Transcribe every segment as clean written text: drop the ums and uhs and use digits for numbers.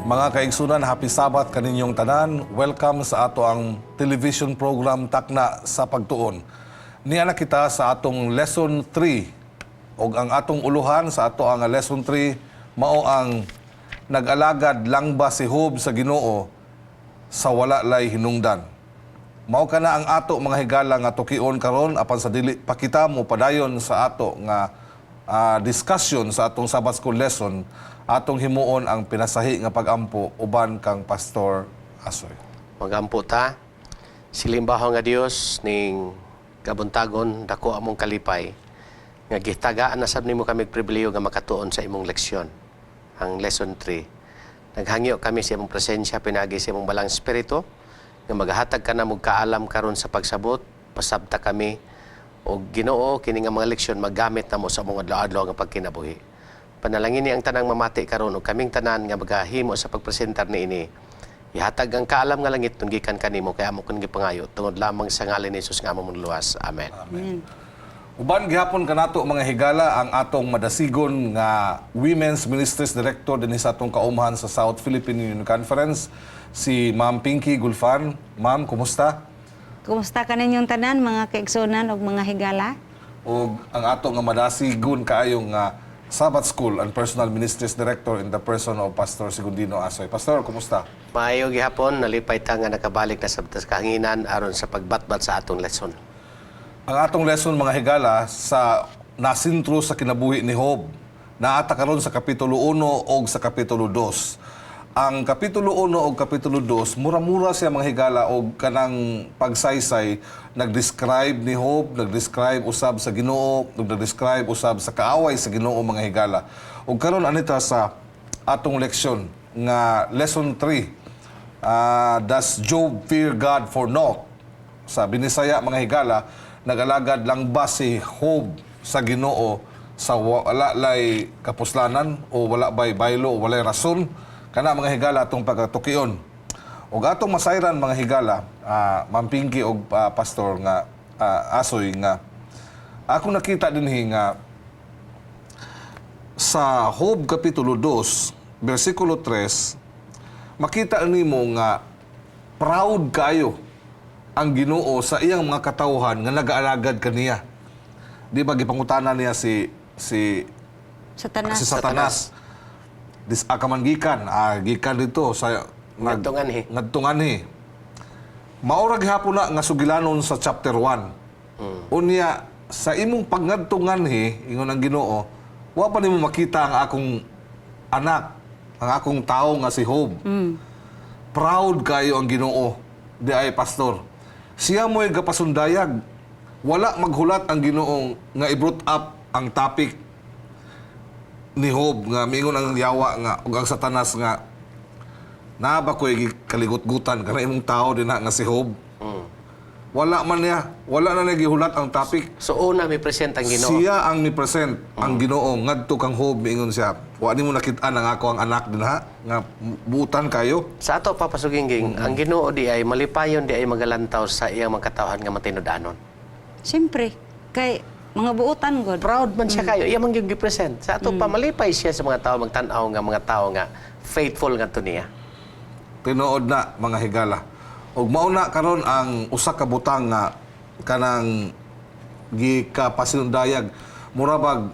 Mga kaigsunan, happy Sabat kaninyong tanan. Welcome sa ato ang television program Takna sa Pagtuon. Niana kita sa atong lesson 3. Og ang atong uluhan sa ato ang lesson 3 mao ang nag-alagad lang ba si Job sa Ginoo sa wala lay hinungdan. Mao kana ang ato mga higala nga tukion karon apan sa dili pa kita mo padayon sa ato nga discussion sa atong Sabbath School lesson. Atong himuon ang pinasahi nga pagampo uban kang Pastor Asoy. Magampo ta, silimbaho nga Dios ning kabuntagon dako among kalipay nga gihtagaan na sad nimo kami pribileyo nga makatuon sa imong leksyon. Ang lesson 3. Naghangyo kami sa imong presensya pinagi sa imong balang espiritu nga maghatag ka na mog kaalam karon sa pagsabot, pasabta kami og Ginoo kini nga mga leksyon maggamit namo sa among adlaw-adlaw nga pagkinabuhi. Panalangin ni ang tanang mamati karon ug kaming tanan nga magahimo sa pagpresentar niini. Ihatag ang kaalam nga langit tungod gikan kanimo kay amo kun gipangayo tungod lamang sa ngalan ni Hesus nga among luwas. Amen. Amen. Uban gihapon kanato mga higala ang atong madasigon nga Women's Ministries Director dinhi sa atong kaumhan sa South Philippine Union Conference, si Ma'am Pinky Gulfan. Ma'am, kumusta? Kumusta ka ninyong tanan, mga kaigsunan o mga higala? Ug ang ato nga madasigon kaayong nga Sabbath School and Personal Ministries Director in the person of Pastor Sigundino Asoy. Pastor, kumusta? Maayo gihapon nalipay ta nga nakabalik na sa kahanginan aron sa pagbatbat sa atong lesson. Ang atong lesson mga higala sa nasintro sa kinabuhi ni Job. Naata karon sa kapitulo 1 o sa kapitulo 2. Ang kapitulo 1 o kapitulo 2, mura-mura siya mga higala o kanang pagsaysay, nag-describe ni Job, nag-describe usab sa Ginoo, nag-describe usab sa kaaway sa Ginoo mga higala. O karon anita sa atong leksyon nga lesson 3, does Job fear God for naught? Sa Binisaya mga higala, nag-alagad lang ba si Job sa Ginoo sa wala lay kapuslanan o wala bay baylo o walay rason? Kana mga higala atong pagatukion. Og atong masayran mga higala, Ma'am Pinky og Pastor nga Asoy nga akong nakita dinhi nga sa Job kapitulo 2 bersikulo 3 makita nimo nga proud kayo ang Ginoo sa iyang mga katawhan nga nag-aalagad kaniya. Di ba gipangutana niya si Satanas. Akaman gikan dito sa ngadtungan maura gihapon na nga sugilanon sa chapter 1. Unya sa imong pagngadtungan ingon ang Ginoo, wa pa nimo makita ang akong anak, ang akong tawo nga si Job. Proud kayo ang Ginoo, di ay Pastor. Siya mo'y gapasundayag. Wala maghulat ang Ginoo nga i-brought up ang topic ni Job nga mingon ang yawa nga ug ang Satanas nga ba ko'y kaligut-gutan kana imong tao din nga si Job. Wala na nagihulat ang topic. So una mi present ang Ginoo. Siya ang ni present ang Ginoo ngadto kang Job mingon siya. Wa nimo nakit-an ang ako ang anak din nga buutan kayo. Sa ato papasuging ang Ginoo di ay malipayon di ay magalantaw sa iyang mga katawhan nga matinud-anon. Siyempre, kay mga buutan god. Proud man siya kayo. Iya man gyud gi-present. Sa ato pamalipay siya sa mga tao magtan-aw nga mga tao nga faithful nga to niya. Tinuod na mga higala. Ug mauna karon ang usa ka butang nga kanang gikapasinundayag murabag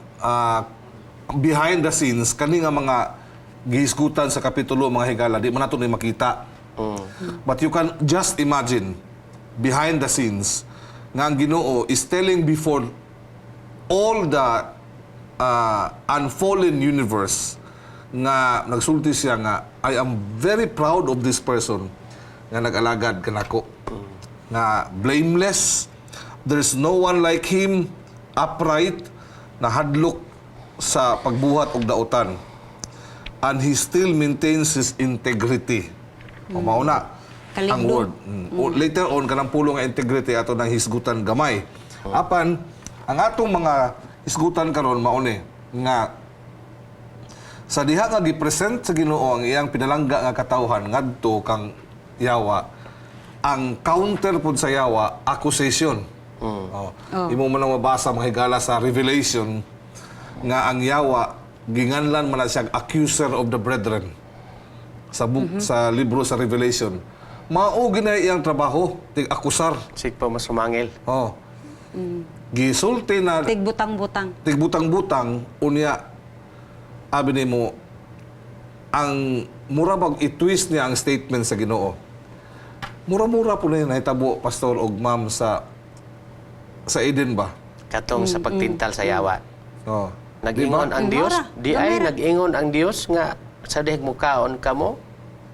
behind the scenes kani nga mga gihisgutan sa kapitulo mga higala di man nato ni makita. But you can just imagine behind the scenes nga ang Ginoo is telling before all the unfallen universe nga nagsulti siya nga I am very proud of this person nga nag-alagad kanako nga blameless, there's no one like him, upright, na hadlok sa pagbuhat og dautan, and he still maintains his integrity. Mauna ang Kaligdo. word. Later on kanang pulo nga integrity ato ng hisgutan gamay. Apan ang atong mga hisgutan karon mao ni nga sa diha nga gipresent sa Ginoo ang iyang pinalangga nga katawhan ngadto kang yawa, ang counter pud sa yawa accusation. Imo man lang mabasa mga higala sa Revelation nga ang yawa ginganlan man na siya accuser of the brethren sa sa libro sa Revelation. Mao ginay iyang trabaho, tig-akusar. Sig pa masumangil. Oh. Gisulti na Tigbutang-butang. tigbutang-butang unya abi nimo ang mura bag i-twist niya ang statement sa Ginoo. Mura-mura po na nahitabo pastor og ma'am sa Eden ba? Katong sa pagtintal sa yawa. Oh. Nag-ingon ang Dios, Mura. di ay nag-ingon ang Dios nga sa dihig mo kaon kamo,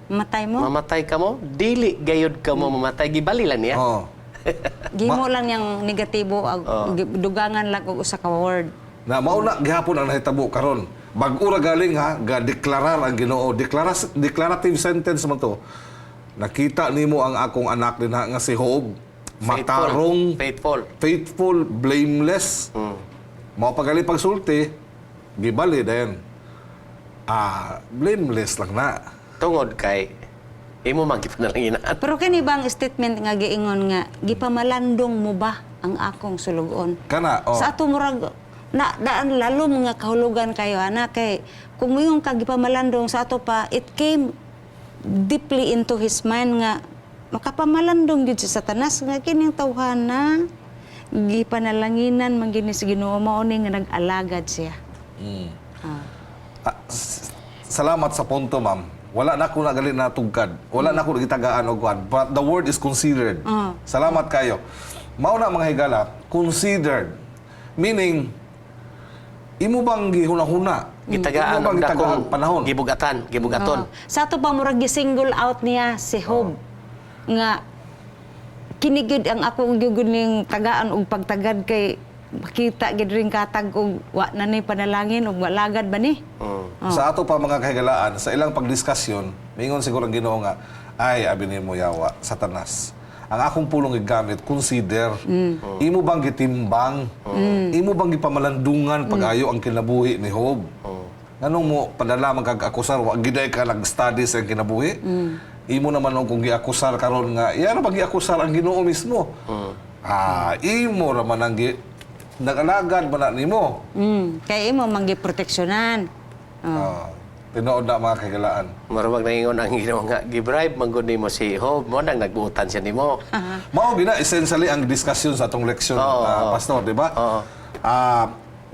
Matay mo. mamatay kamo, dili gayud kamo mamatay, gibali lang niya. Oh. Gimo lang yung negatibo, dugangan lang og usa ka word. Na mauna gihapon ang nahitabo karon. Bag-ura galing ha, ga deklarar ang Ginoo. Declarative sentence man to. Nakita nimo ang akong anak din ha, nga si Job. Matarong, faithful, blameless. Mao pagali pagsulti, gibali dayon. Blameless lang na. Tungod kay imo magipanalanginan. Pero kani bang statement nga giingon nga gipamalandong mo ba ang akong sulugon? Kana, oh. Sa ato murag daan lalo mga kahulugan kayo ana kay kung yung kagipamalandong sa ato pa, it came deeply into his mind nga makapamalandong gyud si Satanas nga kining tawhana gipanalanginan man gini si Ginoo mao ni nga nag-alagad siya. Salamat sa punto, ma'am. Wala na ako nagali na tugkad. Wala na ako gitagaan og kwan. But the word is considered. Salamat kayo. Mao na mga higala, considered. Meaning, imo bang gihuna-huna? Gitagaan Imo bang ang gitagaan dakong panahon? gibugaton. Sa ato pa murag gi-single out niya si Job nga kinigid ang ako gyud ning tagaan og pagtagad kay makita gid ring katag og wa na ni panalangin og walagad ba ni? Sa ato pa mga kahigalaan, sa ilang pagdiskasyon, mingon siguro ang Ginoo nga, ay, abi nimo yawa, Satanas. Ang akong pulong gigamit, consider. Imo bang gitimbang? Imo bang gipamalandungan pag-ayo ang kinabuhi ni Job? Nganong mo padala magkag-akusar, wa giday ka nag-study sa kinabuhi? Imo naman nung kung giakusar karon nga, iya na bang giakusar ang Ginoo mismo? Imo naman ang nag-alagad ba na nimo? Kay imo manggiproteksyonan. Tinood na mga kahigalaan. Marumag na ingon ang Ginoo nga gibribe man gud nimo si Job mo nang nagbuutan siya nimo. Mao gina essentially ang discussion sa atong leksyon, pastor, di ba?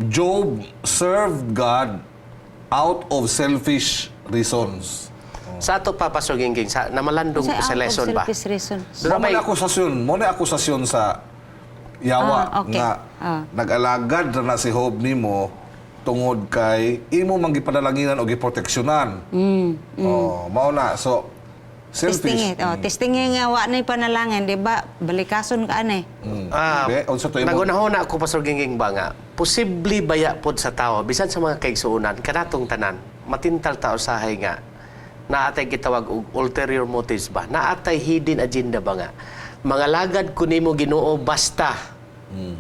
Job served God out of selfish reasons. Sa ato pa pasuging sa namalandong ko sa lesson ba? Selfish reason. Mo na akusasyon, sa yawa okay. nga nag-alagad na si Job nimo tungod kay imo man gipadalanginan o giproteksyonan. Mao na. So selfish. Testingin nga wa na panalangin, di ba? Balikason ka ani. Unsa to imo? Nagunahuna ako pasuging ba nga posible baya pod sa tao bisan sa mga kaigsuonan kanatong tanan matintal ta usahay nga naatay gitawag og ulterior motives ba, naatay hidden agenda ba nga, mga lagad ko nimo Ginoo basta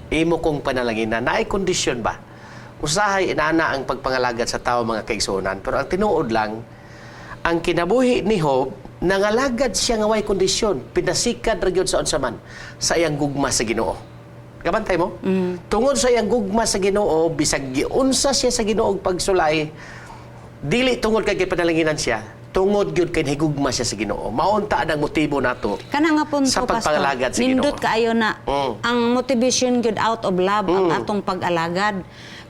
imo kong panalanginan, naay kondisyon ba, usahay inaana ang pagpangalagad sa tao mga kaigsuonan, pero ang tinuod lang ang kinabuhi ni Job nangalagad siya nga way kondisyon, pinasikad ra gyud sa unsa man sa iyang gugma sa Ginoo. Kabantay mo? Tungod sa iyang gugma sa Ginoo, bisag giunsa siya sa Ginoo og pagsulay, dili tungod kay panalanginan siya, tungod gyud kay higugma siya sa Ginoo. Maunta ang motibo nato Kana nga punto, sa pagpangalagad sa Ginoo. Nindot kaayo na ang motivation gyud out of love ang atong pag-alagad.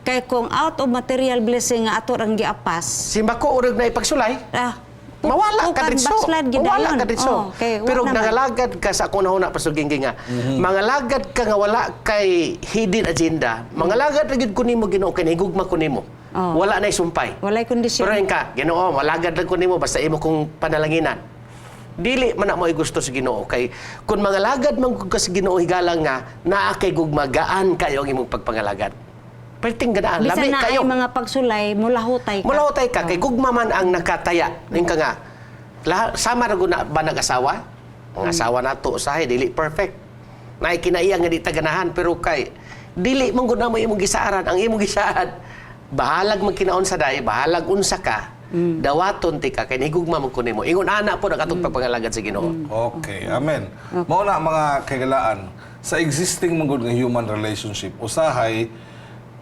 Kay kung out of material blessing nga ato ang giapas, Simbako urag na ipagsulay, mawala ka dito. Mawala ka dito. Pero nangalagad ka sa akong nahuna pasuging nga. Mangalagad ka nga wala kay hidden agenda. Mangalagad ra gyud ko nimo Ginoo kay higugma ko nimo. Wala na isumpay. walay kondisyon. Pero ka, Ginoo, malagad lang ko nimo basta imo kong panalanginan. Dili man na mo gusto sa Ginoo kay kung mangalagad man ka sa Ginoo higalang nga naa kay gugmagaan kayo ang imong pagpangalagad. Perting ganaan, Bisan labi na kayo. ay mga pagsulay, mulahutay ka. Mulahutay ka, kay gugma man ang nakataya. Ning ka nga, sama na ba nag-asawa? Ang asawa nato usahay dili perfect. Naay kinaiya nga di taganahan pero kay dili man gud na mo imong gisaaran. Ang imong gisaad bahalag man kinaon sa day, bahalag unsa ka. Dawaton ti ka kay higugma man kunin mo. Ingon ana po ang atong pagpangalagad sa Ginoo. Okay, amen. Mao na mga kagalaan sa existing mga nga human relationship usahay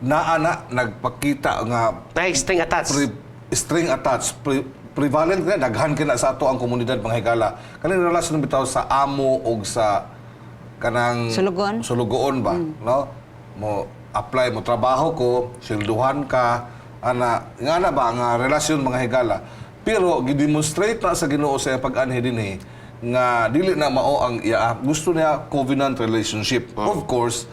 naa nagpakita nga Na-string attached. string attached prevalent na daghan kina sa ato ang komunidad mga higala kaning relasyon bitaw sa amo og sa kanang sulugoon ba no mo apply mo trabaho ko silduhan ka ana nga na ba nga relasyon mga higala pero gidemonstrate na sa Ginoo sa iyang pag-anhi dinhi nga dili na mao ang iya gusto niya covenant relationship of course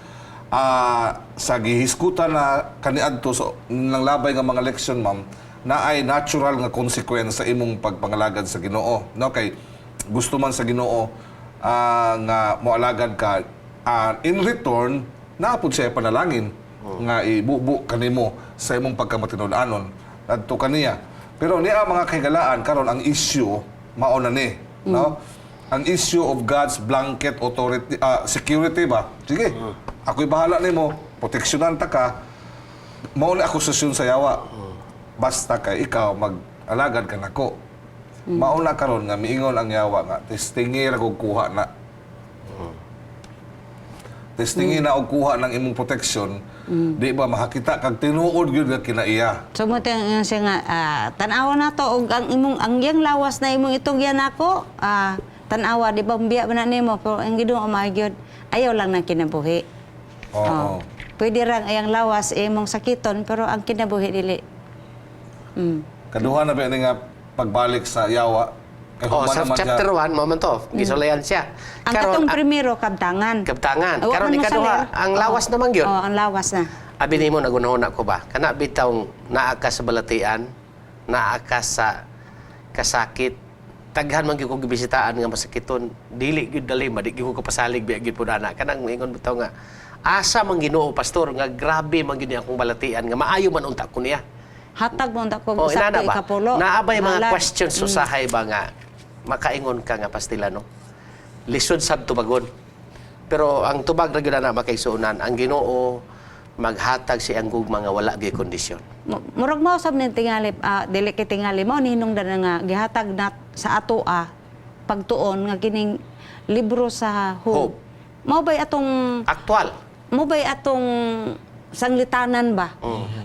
sa gihiskutan na kaniadto so nang labay nga mga leksyon ma'am na ay natural nga consequence sa imong pagpangalagad sa Ginoo no kay gusto man sa Ginoo nga moalagad ka in return naapod siya panalangin nga ibubu kanimo sa imong pagkamatinud-anon adto kaniya pero niya mga kahigalaan karon ang issue mao na ni no ang issue of God's blanket authority security ba sige ako'y bahala nimo proteksyonan ta ka mao na akusasyon sa yawa basta kay ikaw mag-alagad ka nako mao na karon nga miingon ang yawa nga testingi ra kog kuha na testingi na og kuha ng imong proteksyon di ba makakita kag tinuod gyud nga kinaiya So mo tang siya nga tan-awa na to og ang imong ang yang lawas na imong itugyan nako tan-awa di ba biya man nimo pero ang Ginoo magyud ayaw lang na kinabuhi. oo Pwede ra ang lawas imong sakiton pero ang kinabuhi dili. kaduha na ba ni nga pagbalik sa yawa kay human Sa naman siya- chapter 1 mo man to, gisulayan siya. Ang katong primero kabtangan. kabtangan. Awa Karon man ikaduha, masalir. ang lawas naman gyud. Oh, ang lawas na. Abi nimo nagunahuna ko ba? Kana bitaw naa ka sa balatian, naa ka sa kasakit, taghan man gyud ko gibisitaan nga masakiton, dili gyud dali di gyud ko kapasalig biya gyud pud ana. Kanang ingon bitaw nga asa man Ginoo pastor nga grabe man gyud niya akong balatian nga maayo man unta ko niya. Hatag mo ndak O ko inana sakto ba? ikapulo. Naabay mga Malag. questions usahay ba nga makaingon ka nga pastilano. Lisod sab tubagon. Pero ang tubag ra gyud na makaisunan ang Ginoo maghatag si ang gugma nga wala gyud kondisyon. Murag mao sab ning tingali dili kay tingali mao ni hinungdan nga gihatag na sa ato pagtuon nga kining libro sa Hope. Hope. Mao bay atong Aktual. mo bay atong sanglitanan ba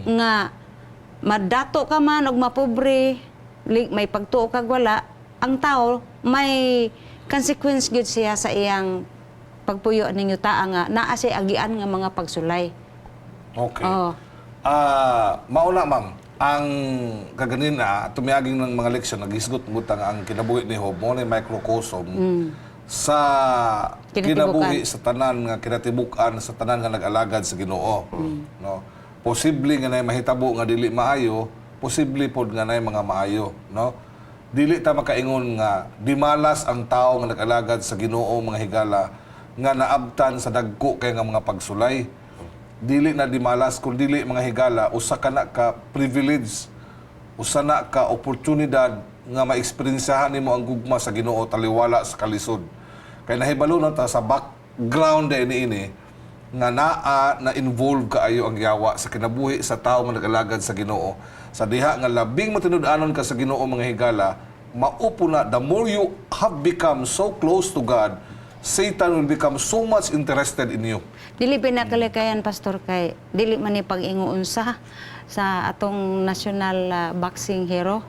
nga madato ka man og mapobre may pagtuo kag wala ang tao may consequence gyud siya sa iyang pagpuyo ning yuta nga naa siya agian nga mga pagsulay. Okay. Oo. Mauna ma'am, ang kaganina, tumiyaging ng mga leksyon, nag-isgot butang ang kinabuhi ni Job, mo na microcosm sa Kinatibukan. kinabuhi sa tanan nga kinatibukan sa tanan nga nag-alagad sa Ginoo. No? Posible nga nay mahitabo nga dili maayo, posible pod nga nay mga maayo, no? Dili ta makaingon nga di malas ang tao nga nag-alagad sa Ginoo mga higala nga naabtan sa dagko kay nga mga pagsulay. Dili na di malas kun dili mga higala usa ka na ka privilege, usa na ka oportunidad nga maeksperinsahan nimo ang gugma sa Ginoo taliwala sa kalisod. Kay nahibalo na ta sa background ini nga naa na involve kaayo ang yawa sa kinabuhi sa tawo nga nag-alagad sa Ginoo. Sa diha nga labing matinud-anon ka sa Ginoo mga higala, maupo na the more you have become so close to God, Satan will become so much interested in you. Dili pinakalikayan pastor kay dili man ni pag-inguon sa atong national boxing hero.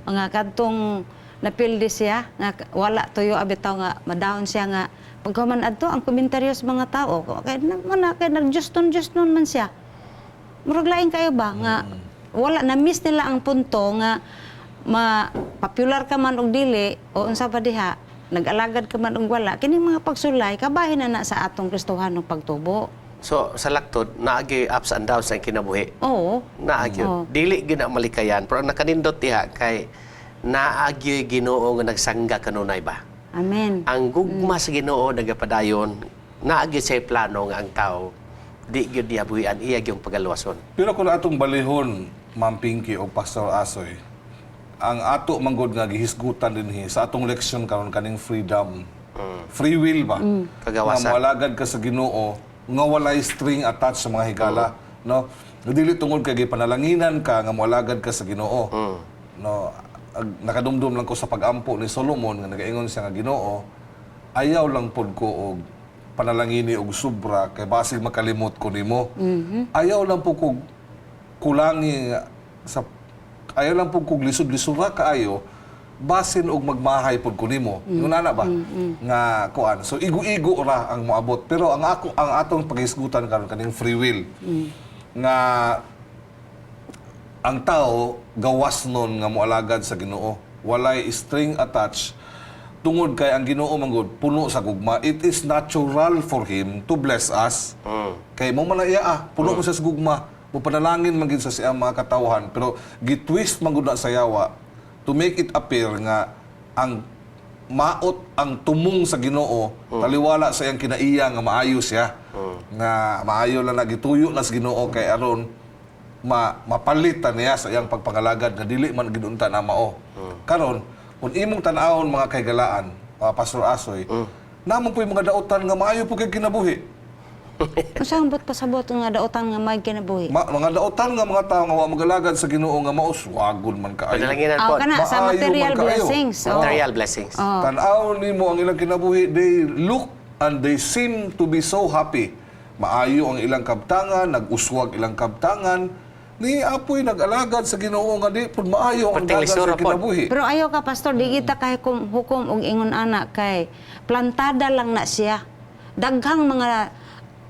Nga kadtong napildi siya nga wala tuyo abitaw nga madaon siya nga pagkaman adto ang komentaryo sa mga tao kay nagjuston man siya. Murag lain kayo ba nga wala na miss nila ang punto nga popular ka man og dili o unsa pa diha nag-alagad ka man og wala kini mga pagsulay kabahin na sa atong Kristohanong pagtubo. So sa laktod naagi ups and downs ang kinabuhi. Oo. Naagi. Oo. Dili gyud na malikayan pero ang nakanindot diha kay naagi Ginoo nga nagsangga kanunay ba. Amen. Ang gugma sa Ginoo nagapadayon naagi sa plano nga ang tao di gyud niya buhian iya gyung pagaluwason. Pero kung atong balihon, Ma'am Pinky o Pastor Asoy, ang ato manggod nga gihisgutan dinhi sa atong leksyon karon kaning freedom Free will ba? Kagawasan. Nga moalagad ka sa Ginoo, nga walay string attached sa mga higala, no? Dili tungod kay gipanalanginan ka nga moalagad ka sa Ginoo. No, nakadumdum lang ko sa pag-ampo ni Solomon nga nagaingon siya nga Ginoo, ayaw lang pod ko og panalangini og sobra kay basig makalimot ko nimo. Ayaw lang po ko kulangi sa ayaw lang po kog lisod-lisura kaayo basin og magmahay pod ko nimo. Ingon ana ba? Nga kuan. So igo-igo ra ang moabot. Pero ang atong paghisgutan karon kaning free will nga ang tao gawas nun nga moalagad sa Ginoo. Walay string attached tungod kay ang Ginoo manggod puno sa gugma. It is natural for him to bless us. Kay mo man iya puno mo siya sa gugma. Mupanalangin man gid sa siyang mga katawhan pero gitwist man gud na sa yawa to make it appear nga ang maot ang tumong sa Ginoo taliwala sa iyang kinaiya nga maayo siya. Nga maayo lang nagituyo na sa Ginoo kay aron mapalitan niya sa iyang pagpangalagad nga dili man gid unta na mao. Karon kung imong tan-awon mga kaygalaan, Pastor Asoy, namon po yung mga daotan nga maayo po kay kinabuhi. Unsang but pasabot nga daotan nga may kinabuhi? Mga daotan nga mga tao nga wa magalagad sa Ginoo nga mauswagon man kaayo. Panalanginan Aw po. kana sa Maayo material man kaayo. blessings. Material blessings. Tan-awon nimo ang ilang kinabuhi, they look and they seem to be so happy. Maayo ang ilang kabtangan, nag-uswag ilang kabtangan, ni apoy nag-alagad sa Ginoo nga di pud maayo ang Perting dagan lisura sa po. kinabuhi. Pero ayo ka pastor, di kita kay hukom og ingon anak kay plantada lang na siya. Daghang mga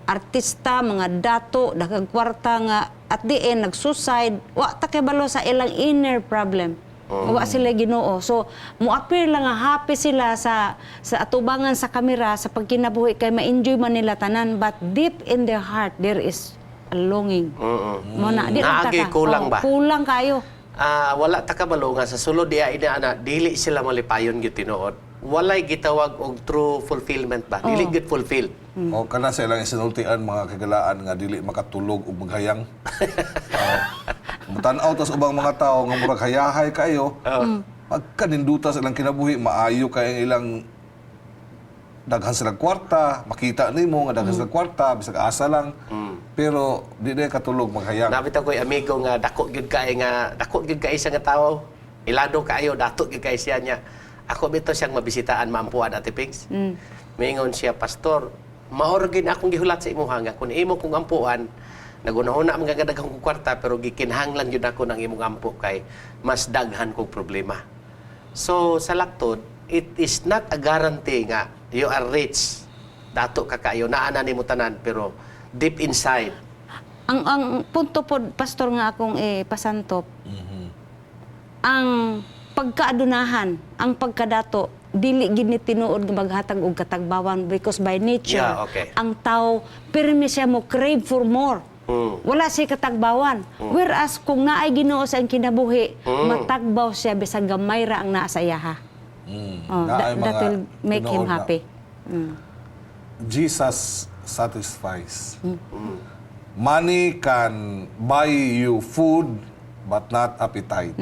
artista, mga dato, daghang kwarta nga at the end nag-suicide, wa ta kay balo sa ilang inner problem. Wa sila Ginoo. So mo-appear lang nga happy sila sa atubangan sa kamera sa pagkinabuhi kay ma-enjoy man nila tanan but deep in their heart there is a longing. Mo na di lang ta Naagi ka. kulang ba? Kulang kayo. Wala ta kabalo nga sa sulod diya ina ana dili sila malipayon gyud tinuod. Walay gitawag og true fulfillment ba? Dili gyud fulfilled. O kana sa ilang isinultian mga kagalaan nga dili makatulog ug maghayang. Mutan-aw tas ubang mga tao nga murag hayahay kayo. Pagkaninduta sa ilang kinabuhi maayo kay ang ilang daghan sila kwarta, makita nimo nga daghan sila kwarta bisag asa lang. Pero di na katulog maghayang. Nabitaw ko'y amigo nga dako gyud kay siya nga tawo. Ilado kaayo dato gyud kay siya niya. Ako bito siyang mabisitaan maampuan Ate Pigs. Mingon siya, Pastor, maor gid akong gihulat sa imuha nga kun imo kong ampuan nagunahuna mga daghang kong kwarta pero gikinhanglan gyud ako ng imong ampo kay mas daghan kong problema. So sa laktod, it is not a guarantee nga you are rich. Dato ka kayo naa na nimo tanan pero deep inside Ang punto po, pastor nga akong pasantop, ang pagkaadunahan, ang pagkadato, dili gini tinuod nga maghatag og katagbawan because by nature, Yeah, okay. ang tao, pirmi siya mo crave for more. Wala siya katagbawan. Whereas kung naay Ginoo sa ang kinabuhi, matagbaw siya bisag gamay ra ang naa sa iyaha. Naay That mga will make him tinuod na, happy. Jesus satisfies. Money can buy you food but not appetite.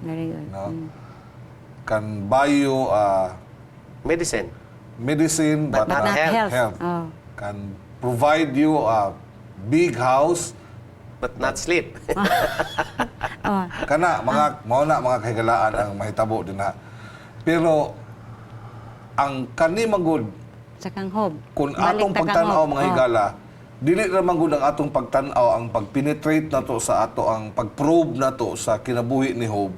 Very good. No? Can buy you medicine. medicine but, But not health. Oh. Can provide you a big house. But not sleep. Kana mga kahigalaan ang mahitabo din na. Pero ang kani magud Sa kanghog. kung Balik atong ta pagtanaw kanghog. mga higala, dili naman gud ang atong pagtanaw ang pagpenetrate nato sa ato ang pagprobe nato sa kinabuhi ni Job.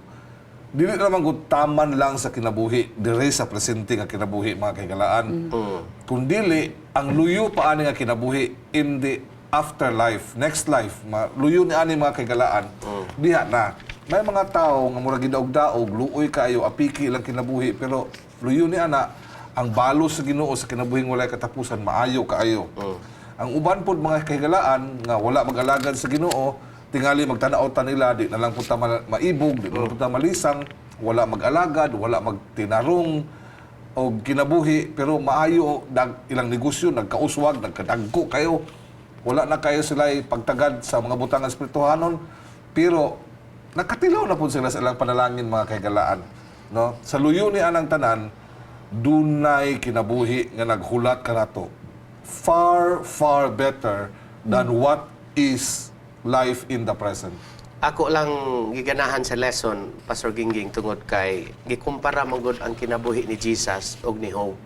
Dili naman gud taman lang sa kinabuhi, dire sa presente nga kinabuhi mga kahigalaan. Kung dili ang luyo pa ani nga kinabuhi in the afterlife, next life, luyo ni ani mga kahigalaan. Diha na. May mga tao nga murag gidaog-daog, luoy kayo, apiki lang kinabuhi pero luyo ni ana ang balo sa Ginoo sa kinabuhing walay katapusan maayo kaayo. Ang uban pod mga kahigalaan nga wala mag-alagad sa Ginoo, tingali magtanaw ta nila di na lang punta maibog, di na lang punta malisang, wala mag-alagad, wala magtinarong o kinabuhi pero maayo ilang negosyo nagkauswag, nagkadagko kayo. Wala na kayo sila pagtagad sa mga butangan espirituhanon pero nakatilaw na po sila sa ilang panalangin mga kahigalaan. No? Sa luyo ni anang tanan, dunay kinabuhi nga naghulat kanato. Far, far better than what is life in the present. Ako lang giganahan sa lesson, Pastor Gingging, tungod kay gikumpara mo gud ang kinabuhi ni Jesus og ni Job.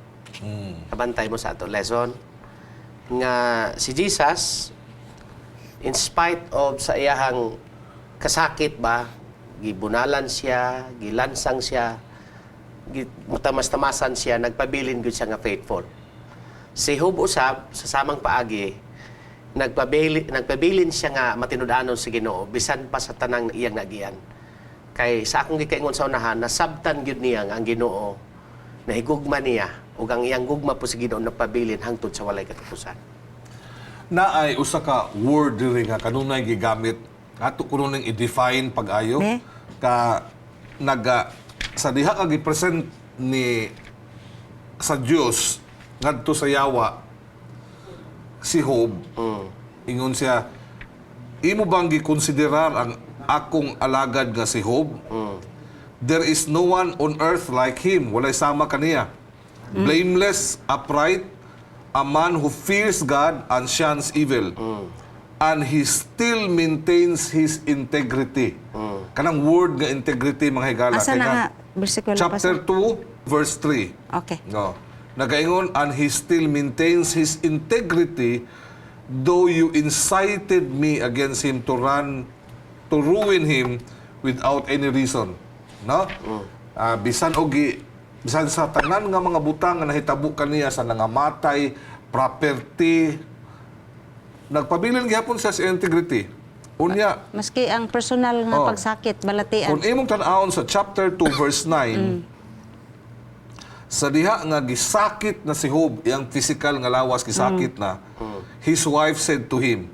Kabantay mo sa ato lesson nga si Jesus, in spite of sa iyahang kasakit ba, gibunalan siya, gilansang siya, matamas-tamasan siya, nagpabilin gud siya nga faithful. Si Job usab sa samang paagi, nagpabilin siya nga matinud-anon sa Ginoo bisan pa sa tanang iyang nagian. Kay sa akong gikaingon sa unahan, nasabtan gyud niya nga ang Ginoo na higugma niya ug ang iyang gugma po sa Ginoo nagpabilin hangtod sa walay katapusan. Naay usa ka word diri nga kanunay gigamit ato kuno ning i-define pag-ayo Ne? ka naga sa diha ka gi-present ni sa Dios ngadto sa yawa si Job. Ingon siya, imo bang gikonsiderar ang akong alagad nga si Job? There is no one on earth like him. Walay sama kaniya. Blameless, upright, a man who fears God and shuns evil. And he still maintains his integrity. Kanang word nga integrity, mga higala. Asa na nga? Versikulo pa Chapter 2, verse 3. Okay. No. Nagaingon, and he still maintains his integrity, though you incited me against him to ruin him without any reason. No? Bisan sa tanan nga mga butang nga nahitabo kaniya sa nangamatay, property, nagpabilin gyapon siya sa integrity. Unya, Maski ang personal nga Oh. pagsakit, balatian. kung imong tan-awon sa chapter 2 verse 9, sa diha nga gisakit na si Job, iyang physical nga lawas gisakit na, his wife said to him,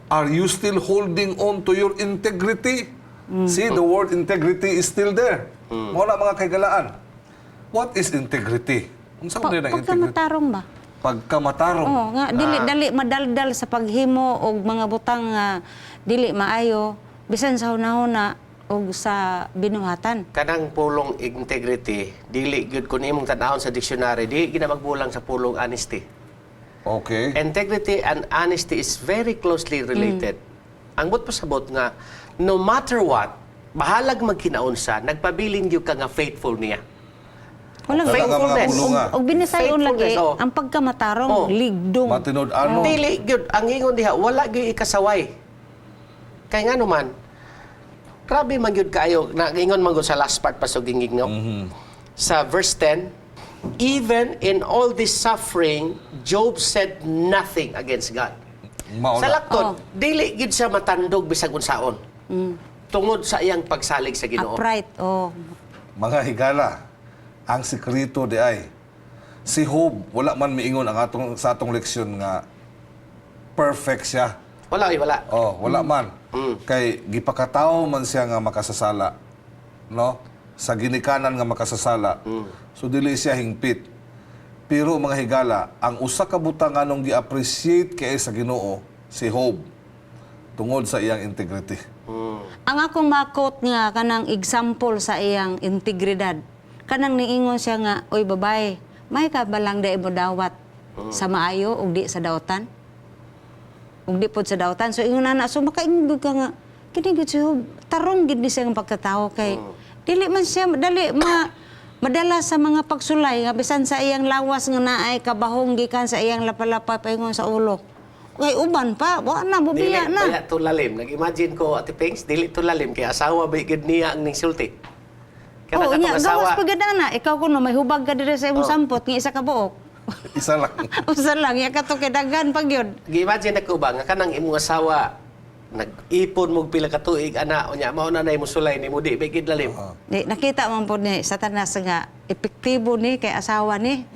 "Are you still holding on to your integrity?" See, the word integrity is still there. Mo na mga kaigalaan. What is integrity? Unsa man ang integrity? Pagkamatarong ba? Pagkamatarong. Oo, nga dili madaldal sa paghimo og mga butang nga dili maayo bisan sa hunahuna og sa binuhatan. Kanang pulong integrity, dili gyud kun imong tan-awon sa dictionary, di gina magbulang sa pulong honesty. Okay. Integrity and honesty is very closely related. Ang but pasabot nga no matter what, bahalag magkinaunsa, nagpabilin gyud ka nga faithful niya. Walang Wala nga mga faithfulness. pulunga. og binisayon lagi Faithfulness, oh. ang pagkamatarong Oh. ligdong. Matinud-ano. Dili gyud ang ingon diha, wala gyud ikasaway. Kay ngano man, grabe man gyud kaayo, nagingon man gyud sa last part pa sa gingig no. Sa verse 10, even in all this suffering, Job said nothing against God. Mauna. Sa lakton, dili gyud siya matandog bisag unsaon. Tungod sa iyang pagsalig sa Ginoo. Upright. Oh. Mga higala, ang sikreto di ay si Job wala man miingon ang sa atong leksyon nga perfect siya. Wala. Oh, wala man. Kay gipakatawo man siya nga makasasala. No? Sa ginikanan nga makasasala. So dili siya hingpit. Pero mga higala, ang usa ka butang anong gi-appreciate kay sa Ginoo si Job tungod sa iyang integrity. Ang akong makot nga kanang example sa iyang integridad. Kanang niingon siya nga, oy babae, may ka ba lang dai mo dawat sa maayo ug di sa dawtan? Ug di pod sa dawtan. So ingon na so makaingog ka nga kini gid siya tarong gid ni siya ang pagkatao kay dili man siya madala sa mga pagsulay nga bisan sa iyang lawas nga naay kabahong gikan sa iyang lapalapa paingon sa ulo. Kay uban pa, wa na Dili bubiya na. baya to lalim. Nag-imagine ko, Ate Pings, dili to lalim kay asawa ba gid niya ang ningsulti. Kana Oh, katong nya asawa. gawas pagana. Ikaw kuno may hubag ka diri sa imong sampot nga isa ka buok. Isa lang. Usa lang ya kato kay daghan pag yun. Gi-imagine ako ba nga kanang imong asawa nag-ipon mo pila ka tuig ana unya mao na nay musulay nimo di ba gid lalim. Di, nakita man po ni Satanas nga epektibo ni kay asawa ni.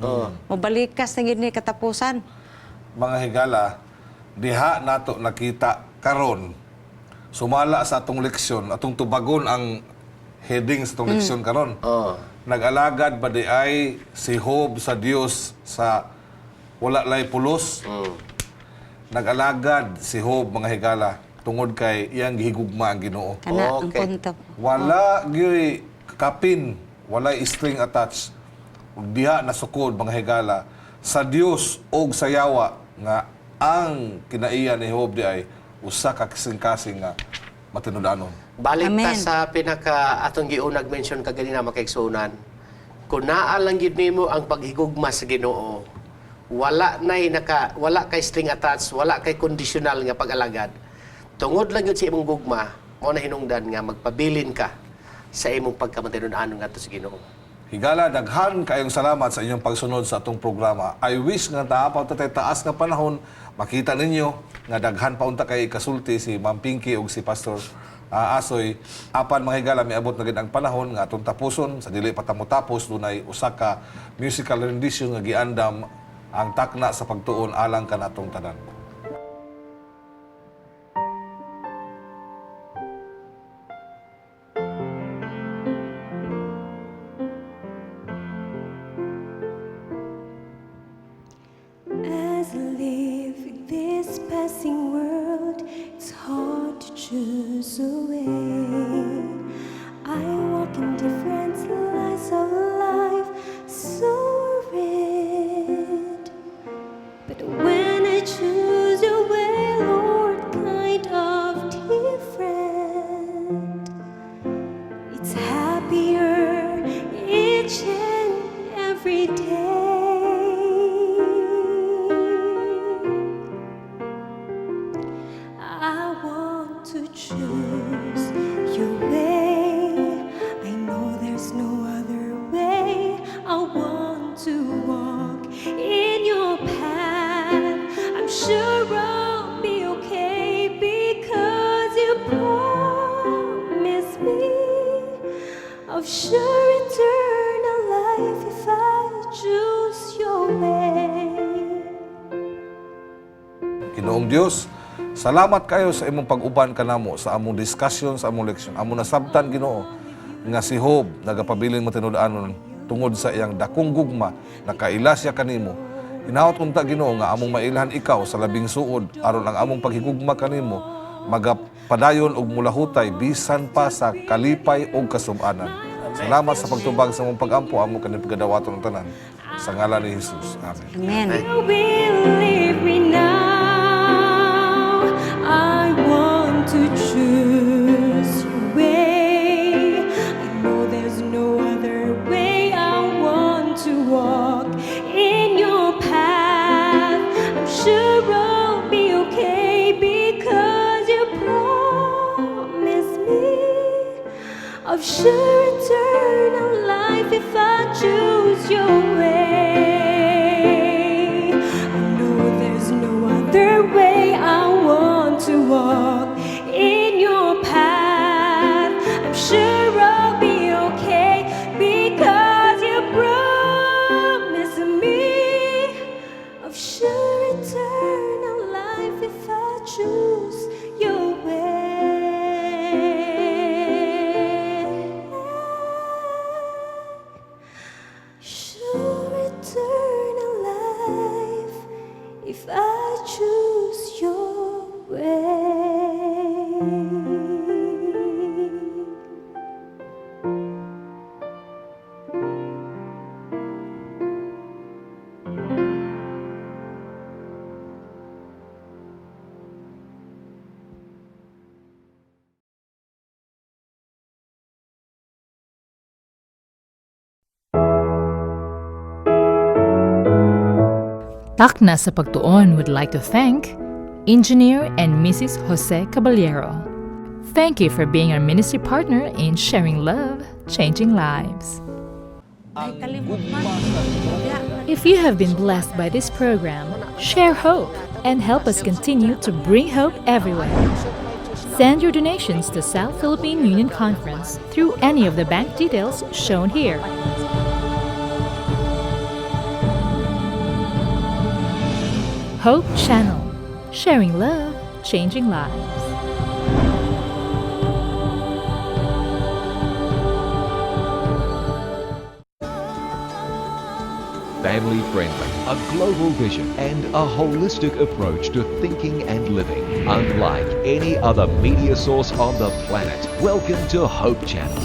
Mabalikas na gid ni katapusan. Mga higala, diha nato nakita karon sumala sa atong leksyon, atong tubagon ang heading sa atong leksyon karon. Oh. Nag-alagad ba di ay si Job sa Dios sa wala lay pulos? Nag-alagad si Job, mga higala, tungod kay iyang gihigugma ang Ginoo. Kana ang Okay. punto. Wala gyud kapin, wala string attached. ug diha nasukod mga higala sa Dios og sa yawa nga ang kinaiya ni Job di ay usa ka kasing-kasing nga matinud-anon. Balik ta Amen. sa pinaka atong giunag mention kaganina makaigsunan. Kung naa lang gid nimo ang paghigugma sa Ginoo, wala kay string attached, wala kay conditional nga pag-alagad. Tungod lang yun sa imong gugma, mo na hinungdan nga magpabilin ka sa imong pagkamatinud-anon ngadto sa Ginoo. Higala, daghan kayong salamat sa inyong pagsunod sa atong programa. I wish nga taapaw tatay taas nga panahon, makita ninyo nga daghan pa unta kay kasulti si Ma'am Pinky ug si Pastor Asoy. Apan mga higala, miabot na gid ang panahon nga atong tapuson sa dili pa tamo tapos dunay usa ka musical rendition nga giandam ang takna sa pagtuon alang kanatong tanan. As I live in this passing world, it's hard to choose a way. I walk in different slices of life, so red. But when I choose your way, Lord, kind of different. It's happier each and every day. I want to choose your way. I know there's no other way. I want to walk in your path. I'm sure I'll be okay because you promised me of sure eternal life if I choose your way. Ginoong Dios, salamat kayo sa imong pag-uban kanamo sa among discussion, sa among leksyon. Among nasabtan Ginoo nga si Job nagapabilin mo tinud-anon tungod sa iyang dakong gugma nakaila siya kanimo. Hinaot unta Ginoo nga among mailhan ikaw sa labing suod aron ang among paghigugma kanimo magapadayon og mulahutay bisan pa sa kalipay og kasub-anan. Salamat sa pagtubag sa among pag-ampo among kanang pagadawaton ng tanan sa ngalan ni Jesus. Amen. Amen. You will leave me now. I want to choose your way. I know there's no other way. I want to walk in your path. I'm sure I'll be okay because you promised me of sure eternal life if I choose your way. I know there's no other way. I want to walk in your path. I'm sure I'll be okay because you promised me of sure eternal life if I choose your way. Sure eternal life if I choose your way. Takna sa Pagtuon would like to thank Engineer and Mrs. Jose Caballero. Thank you for being our ministry partner in sharing love, changing lives. If you have been blessed by this program, share hope and help us continue to bring hope everywhere. Send your donations to South Philippine Union Conference through any of the bank details shown here. Hope Channel, sharing love, changing lives. Family friendly, a global vision, and a holistic approach to thinking and living. Unlike any other media source on the planet. Welcome to Hope Channel.